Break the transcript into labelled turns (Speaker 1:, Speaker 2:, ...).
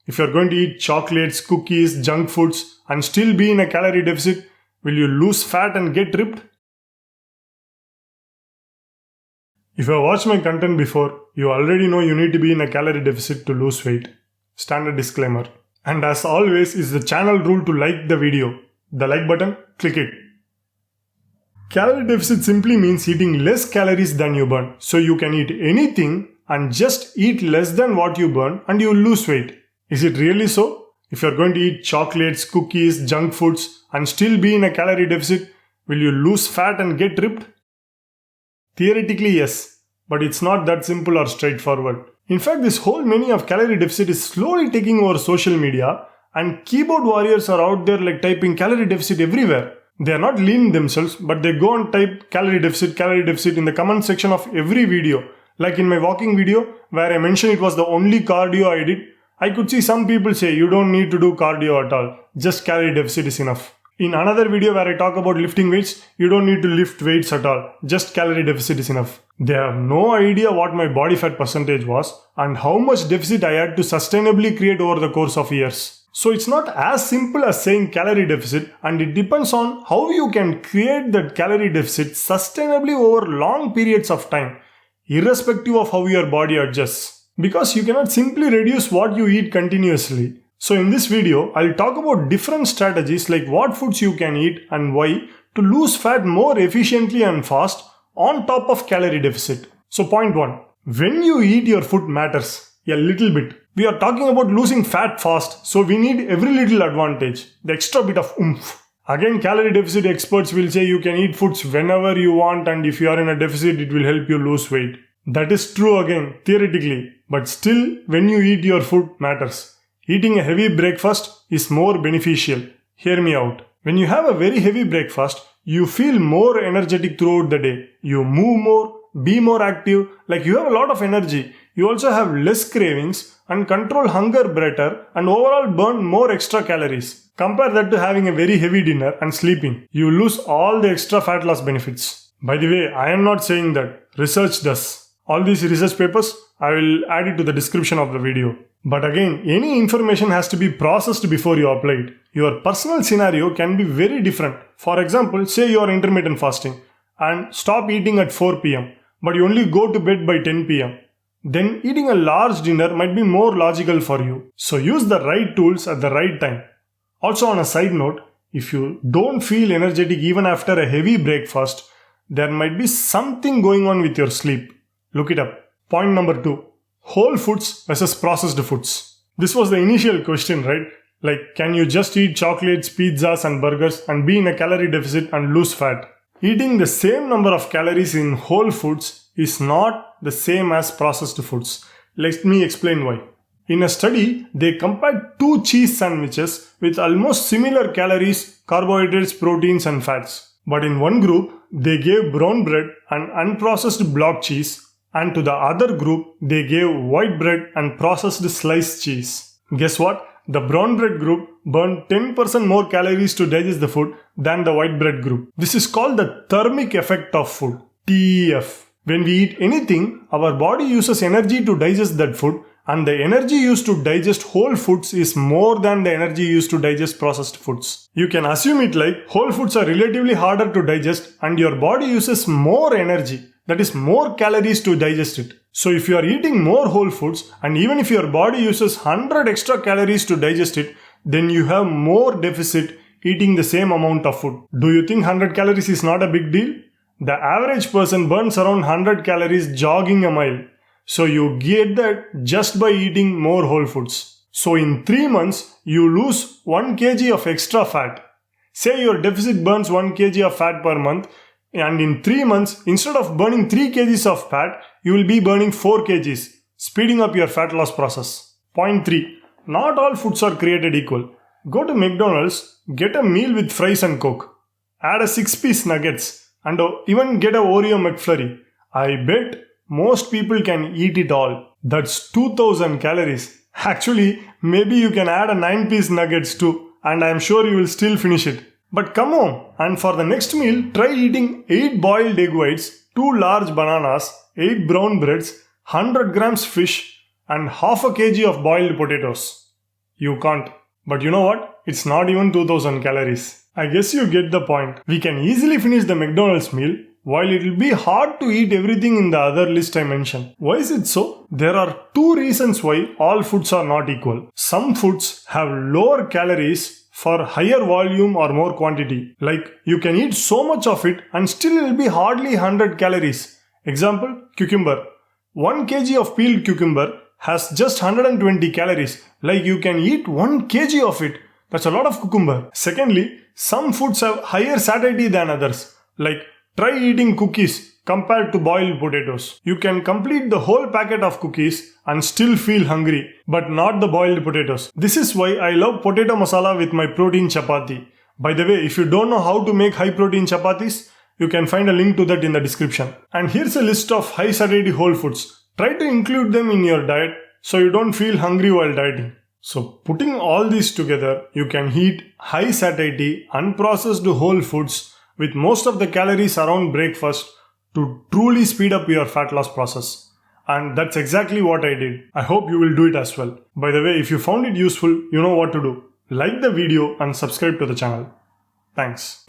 Speaker 1: If you're going to eat chocolates, cookies, junk foods and still be in a calorie deficit, will you lose fat and get ripped? If you have watched my content before, you already know you need to be in a calorie deficit to lose weight. Standard disclaimer. And as always, is the channel rule to like the video. The like button, click it. Calorie deficit simply means eating less calories than you burn. So you can eat anything and just eat less than what you burn and you will lose weight. Is it really so? If you're going to eat chocolates, cookies, junk foods and still be in a calorie deficit, will you lose fat and get ripped? Theoretically, yes, but it's not that simple or straightforward. In fact, this whole mania of calorie deficit is slowly taking over social media, and keyboard warriors are out there like typing calorie deficit everywhere. They are not lean themselves, but they go and type calorie deficit in the comment section of every video. Like in my walking video, where I mentioned it was the only cardio I did, I could see some people say you don't need to do cardio at all, just calorie deficit is enough. In another video where I talk about lifting weights, you don't need to lift weights at all, just calorie deficit is enough. They have no idea what my body fat percentage was and how much deficit I had to sustainably create over the course of years. So it's not as simple as saying calorie deficit, and it depends on how you can create that calorie deficit sustainably over long periods of time, irrespective of how your body adjusts. Because you cannot simply reduce what you eat continuously. So in this video, I'll talk about different strategies like what foods you can eat and why to lose fat more efficiently and fast on top of calorie deficit. So point 1. When you eat, your food matters a little bit. We are talking about losing fat fast, so we need every little advantage, the extra bit of oomph. Again, calorie deficit experts will say you can eat foods whenever you want, and if you are in a deficit, it will help you lose weight. That is true again, theoretically, but still, when you eat, your food matters. Eating a heavy breakfast is more beneficial. Hear me out. When you have a very heavy breakfast, you feel more energetic throughout the day. You move more, be more active, like you have a lot of energy. You also have less cravings and control hunger better and overall burn more extra calories. Compare that to having a very heavy dinner and sleeping. You lose all the extra fat loss benefits. By the way, I am not saying that. Research does. All these research papers, I will add it to the description of the video. But again, any information has to be processed before you apply it. Your personal scenario can be very different. For example, say you are intermittent fasting and stop eating at 4 p.m. but you only go to bed by 10 p.m. Then eating a large dinner might be more logical for you. So use the right tools at the right time. Also on a side note, if you don't feel energetic even after a heavy breakfast, there might be something going on with your sleep. Look it up. Point number 2. Whole foods versus processed foods. This was the initial question, right? Like, can you just eat chocolates, pizzas and burgers and be in a calorie deficit and lose fat? Eating the same number of calories in whole foods is not the same as processed foods. Let me explain why. In a study, they compared 2 cheese sandwiches with almost similar calories, carbohydrates, proteins and fats. But in one group, they gave brown bread and unprocessed block cheese, and to the other group, they gave white bread and processed sliced cheese. Guess what? The brown bread group burned 10% more calories to digest the food than the white bread group. This is called the thermic effect of food, TEF. When we eat anything, our body uses energy to digest that food, and the energy used to digest whole foods is more than the energy used to digest processed foods. You can assume it like whole foods are relatively harder to digest and your body uses more energy, that is more calories to digest it. So if you are eating more whole foods and even if your body uses 100 extra calories to digest it, then you have more deficit eating the same amount of food. Do you think 100 calories is not a big deal? The average person burns around 100 calories jogging a mile. So you get that just by eating more whole foods. So in 3 months, you lose 1 kg of extra fat. Say your deficit burns 1 kg of fat per month, and in 3 months, instead of burning 3 kgs of fat, you will be burning 4 kgs, speeding up your fat loss process. Point 3. Not all foods are created equal. Go to McDonald's, get a meal with fries and Coke. Add a 6-piece nuggets and even get a Oreo McFlurry. I bet most people can eat it all. That's 2000 calories. Actually, maybe you can add a 9-piece nuggets too, and I am sure you will still finish it. But come on, and for the next meal, try eating 8 boiled egg whites, 2 large bananas, 8 brown breads, 100 grams fish, and half a kg of boiled potatoes. You can't. But you know what? It's not even 2000 calories. I guess you get the point. We can easily finish the McDonald's meal, while it will be hard to eat everything in the other list I mentioned. Why is it so? There are two reasons why all foods are not equal. Some foods have lower calories for higher volume or more quantity. Like you can eat so much of it and still it will be hardly 100 calories. Example, cucumber. 1 kg of peeled cucumber has just 120 calories. Like you can eat 1 kg of it. That's a lot of cucumber. Secondly, some foods have higher satiety than others. Like try eating cookies compared to boiled potatoes. You can complete the whole packet of cookies and still feel hungry, but not the boiled potatoes. This is why I love potato masala with my protein chapathi. By the way, if you don't know how to make high protein chapathis, you can find a link to that in the description. And here's a list of high satiety whole foods. Try to include them in your diet so you don't feel hungry while dieting. So putting all these together, you can eat high satiety, unprocessed whole foods with most of the calories around breakfast to truly speed up your fat loss process. And that's exactly what I did. I hope you will do it as well. By the way, if you found it useful, you know what to do. Like the video and subscribe to the channel. Thanks.